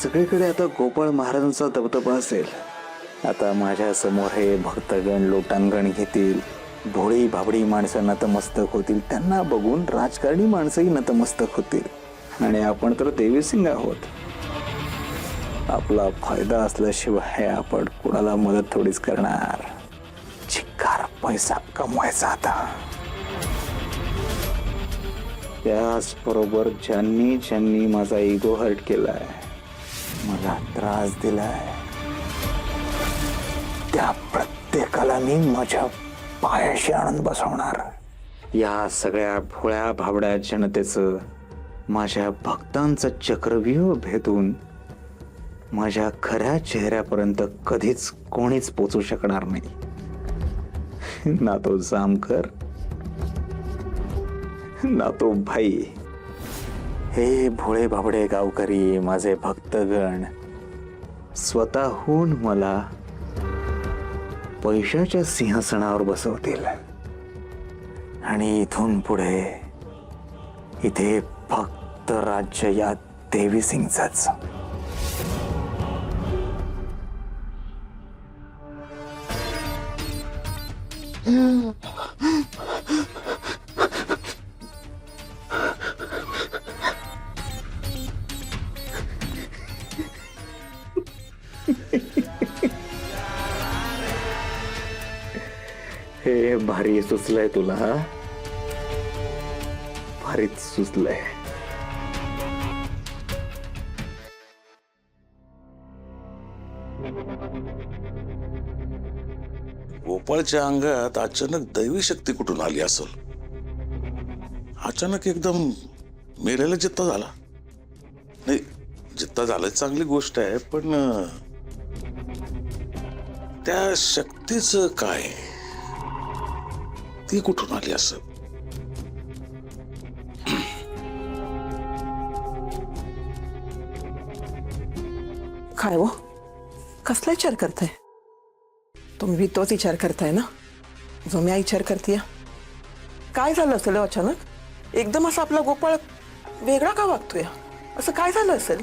सगळीकडे आता गोपाळ महाराजांचा दबदबा असेल. आता माझ्या समोर हे भक्तगण लोटांगण घेतील, भोळी भाबडी माणसं नतमस्तक होतील, त्यांना बघून राजकारणी माणसंही नतमस्तक होतील. आणि आपण तर देवीसिंग आहोत. आपला फायदा असल्याशिवाय आपण कुणाला मदत थोडीच करणार. चिक्कार पैसा कमवायचा आता. त्याचबरोबर ज्यांनी ज्यांनी माझा इगो हर्ट केलाय, मला त्रास दिलाय, त्या प्रत्येकाला मी माझ्या पायाशी आणून बसवणार. या सगळ्या भोळ्या भाबड्या जनतेचं माझ्या भक्तांचं चक्रव्यूह भेदून माझ्या खऱ्या चेहऱ्यापर्यंत कधीच कोणीच पोचू शकणार नाही. ना तो जामकर, ना तो भाई. हे भोळे भाबडे गावकरी, माझे भक्तगण स्वतःहून मला पैशाच्या सिंहासनावर बसवतील. आणि इथून पुढे इथे फक्त राज्य या देवीसिंगचंच. हे भारी सुचलंय तुला, भारीच सुचलंय. गोपाळच्या अंगात अचानक दैवी शक्ती कुठून आली असेल? अचानक एकदम मेलेला जित्ता झाला. नाही, जित्ता झाला चांगली गोष्ट आहे, पण त्या शक्तीचं काय, ती कुठून आली असेल? काय हो, कसला विचार करताय तुम्ही? तोच विचार करताय ना जो मी विचार करते. काय झालं असेल अचानक एकदम असं आपला गोपाळ वेगळा का वागतोय? असं काय झालं असेल?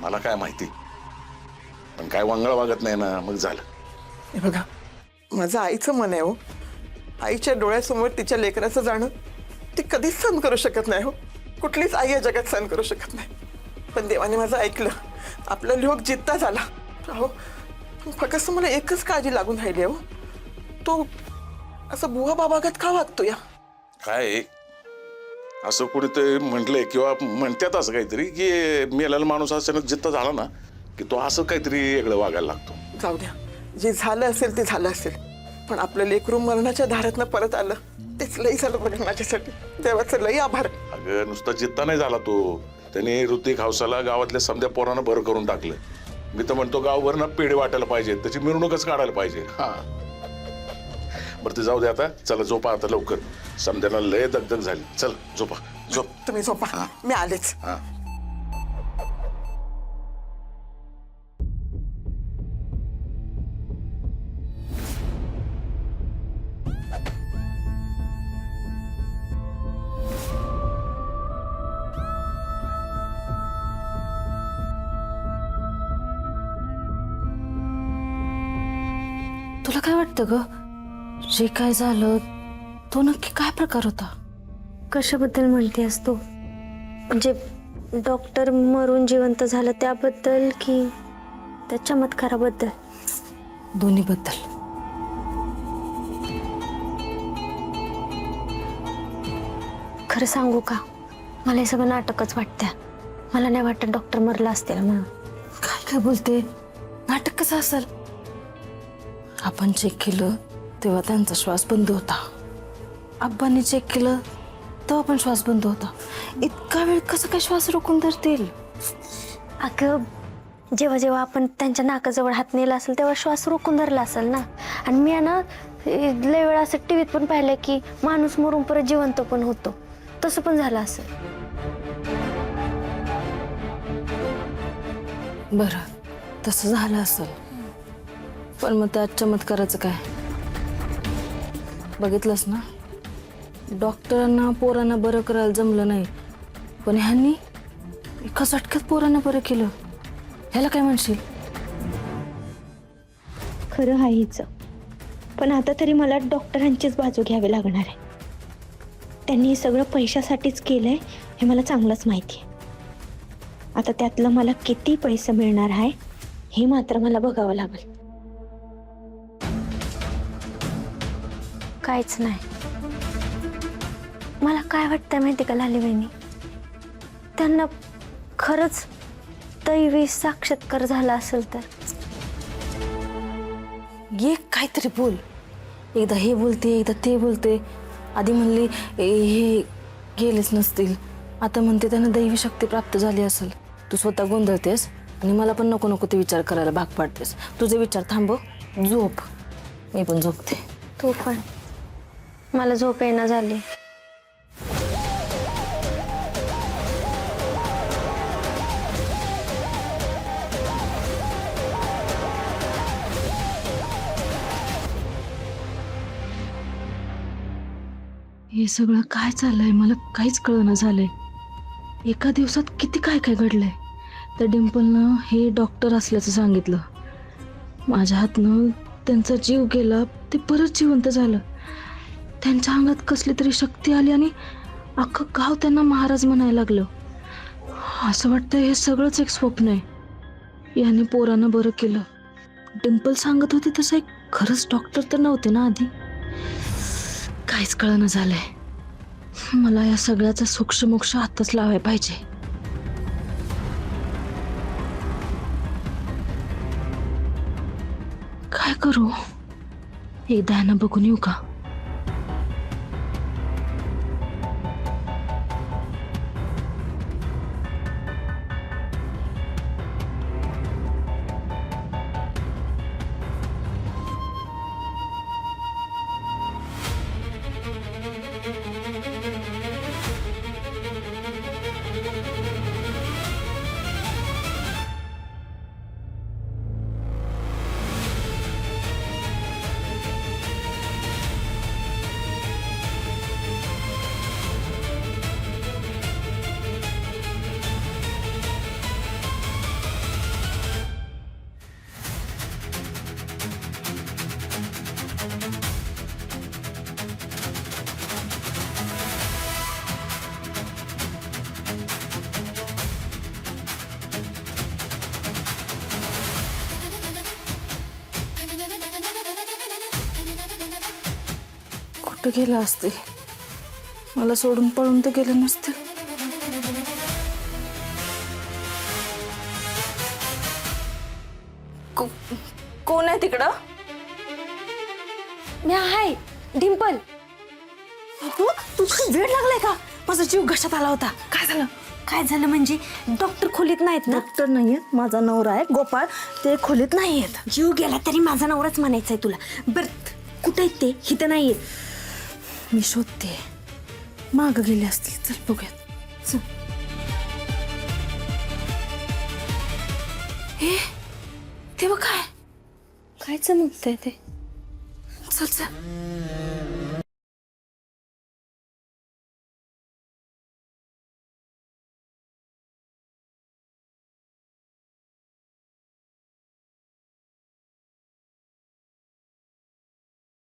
मला काय माहिती, पण काय वांगळ वागत नाही ना, मग झालं. हे बघा, माझं आईचं मन आहे हो. आईच्या डोळ्यासमोर तिच्या लेकराचं जाणं ती कधीच सहन करू शकत नाही हो. कुठलीच आई या जगात सहन करू शकत नाही. पण देवाने माझं ऐकलं, आपला लोक जित्ता झाला. हो, फक्त मला एकच काळजी लागून राहिली हो, तो असं बुवा बाबागत का वागतोय? काय असं कुणी ते म्हटलंय किंवा म्हणतात असं काहीतरी की मेलेला माणूस अचानक जित्ता झाला ना की तो असं काहीतरी वेगळं वागायला लागतो. जाऊ द्या, जे झालं असेल ते झालं असेल, पण आपलं लेकरू मरणाच्या धारातनं परत आलं तेच लई झालं बघा माझ्यासाठी. देवाचं लई आभार. अगं नुसता जित्ता नाही झाला तो, त्याने ऋतिक हौसाला गावातल्या समध्या पोरानं भर करून टाकलं. मी तर म्हणतो गावभर ना पेढे वाटायला पाहिजे, त्याची मिरवणूकच काढायला पाहिजे. हा बरं, ते जाऊ दे आता. चला झोपा आता लवकर, समध्याला लय दगदग झाली. चल झोपा, झोप. तुम्ही झोपा, मी आलेच. हा तुला काय वाटतं ग, जे काय झालं तो नक्की काय प्रकार होता? कशाबद्दल म्हणतेस तू? म्हणजे डॉक्टर मरून जिवंत झालं त्याबद्दल की त्या चमत्काराबद्दल? दोन्ही बद्दल. खरं सांगू का, मला हे सगळं नाटकच वाटतं. मला नाही वाटत डॉक्टर मरला असतील म्हणून. काय काय बोलते? नाटक कसं असेल? आपण चेक केलं तेव्हा त्यांचा श्वास बंद होता. आब्बांनी चेक केलं तेव्हा पण श्वास बंद होता. इतका वेळ कसं काय श्वास रोखून धरतील? अगं, जेव्हा जेव्हा आपण त्यांच्या नाकाजवळ हात नेला असेल तेव्हा श्वास रोखून धरला असेल ना. आणि मी ना लय वेळा असं टीव्हीत पण पाहिलं की माणूस मरून परत जिवंत पण होतो, तसं पण झालं असेल. बरं, तसं झालं असेल, पण मग त्यात चमत्काराचं काय? बघितलंस ना, डॉक्टरांना पोरांना बरं करायला जमलं नाही, पण ह्यांनी एका झटक्यात पोरांना बरं केलं. ह्याला काय म्हणशील? खरं आहे हिचं, पण आता तरी मला डॉक्टरांचीच बाजू घ्यावी लागणार आहे. त्यांनी हे सगळं पैशासाठीच केलंय हे मला चांगलंच माहिती आहे. आता त्यातलं मला किती पैसे मिळणार आहे हे मात्र मला बघावं लागेल. काहीच नाही. मला काय वाटतं माहिती का लाली बहिणी, त्यांना खरंच दैवी साक्षात्कार झाला असेल तर. ये काहीतरी बोल. एकदा हे बोलते एकदा ते बोलते. आधी म्हणली हे गेलेच नसतील, आता म्हणते त्यांना दैवी शक्ती प्राप्त झाली असेल. तू स्वतः गोंधळतेस आणि मला पण नको नको ते विचार करायला भाग पाडतेस. तुझे विचार थांबव, झोप. मी पण झोपते. तू पण. मला झोप येणं झाली. हे सगळं काय चाललंय मला काहीच कळना झालंय. एका दिवसात किती काय काय घडलंय. त्या डिंपलनं हे डॉक्टर असल्याचं सांगितलं. माझ्या हातनं त्यांचा जीव गेला, ते परत जिवंत झालं. त्यांच्या अंगात कसली तरी शक्ती आली आणि अख्खं गाव त्यांना महाराज म्हणायला लागलं. असं वाटतं हे सगळंच एक स्वप्न आहे. याने पोरानं बरं केलं. डिंपल सांगत होती तसं एक खरंच डॉक्टर तर नव्हते ना आधी. काहीच कळना झालंय. मला या सगळ्याचा सूक्ष्मोक्ष आताच लावायला पाहिजे. काय करू? एकदा यांना बघून येऊ का? कुठं गेला असतील? मला सोडून पळून तर गेले नसतील. कोण आहे तिकडं? मी आहे डिंपल. तुझं वेळ लागलाय का? माझा जीव घशात आला होता. काय झालं? काय झालं म्हणजे डॉक्टर खोलीत नाहीत ना. डॉक्टर नाहीयेत, माझा नवरा आहे गोपाळ, ते खोलीत नाहीयेत. जीव गेला तरी माझा नवराच म्हणायचा आहे तुला. बर कुठे आहेत ते? हिथं नाहीये. मी शोधते. माग गेले असतील. चल बघूयात. चल. हे ते बघ काय काय चमकतंय ते? चल चल.